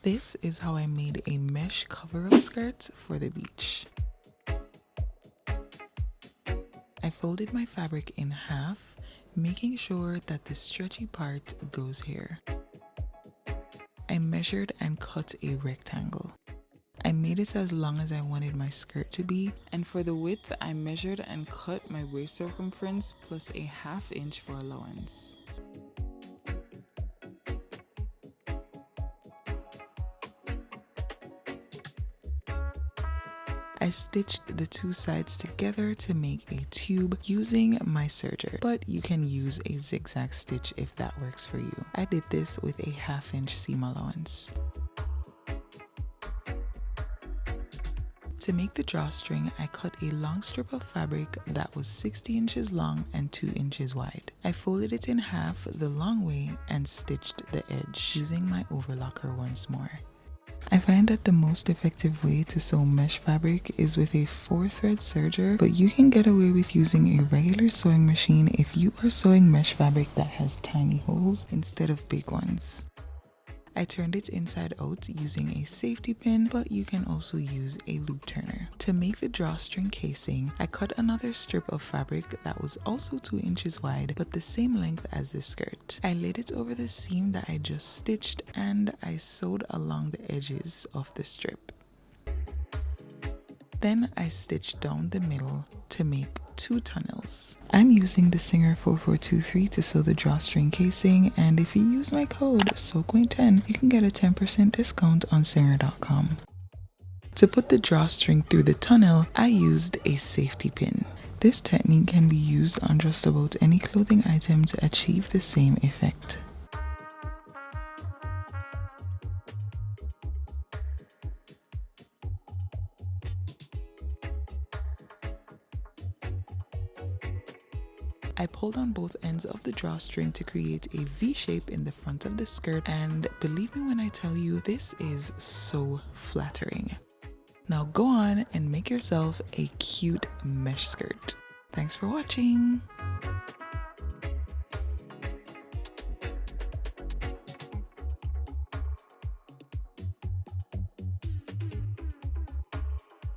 This is how I made a mesh cover-up skirt for the beach. I folded my fabric in half, making sure that the stretchy part goes here. I measured and cut a rectangle. I made it as long as I wanted my skirt to be, and for the width I measured and cut my waist circumference plus a ½ inch for allowance. I stitched the two sides together to make a tube using my serger, but you can use a zigzag stitch if that works for you. I did this with a ½ inch seam allowance. To make the drawstring, I cut a long strip of fabric that was 60 inches long and 2 inches wide. I folded it in half the long way and stitched the edge using my overlocker once more. I find that the most effective way to sew mesh fabric is with a 4-thread serger, but you can get away with using a regular sewing machine if you are sewing mesh fabric that has tiny holes instead of big ones. I turned it inside out using a safety pin, but you can also use a loop turner. To make the drawstring casing, I cut another strip of fabric that was also 2 inches wide but the same length as the skirt. I laid it over the seam that I just stitched and I sewed along the edges of the strip. Then I stitched down the middle to make 2 tunnels. I'm using the Singer 4423 to sew the drawstring casing, and if you use my code QUAINT10 you can get a 10% discount on Singer.com. To put the drawstring through the tunnel, I used a safety pin. This technique can be used on just about any clothing item to achieve the same effect. I pulled on both ends of the drawstring to create a V shape in the front of the skirt, and believe me when I tell you, this is so flattering. Now go on and make yourself a cute mesh skirt. Thanks for watching!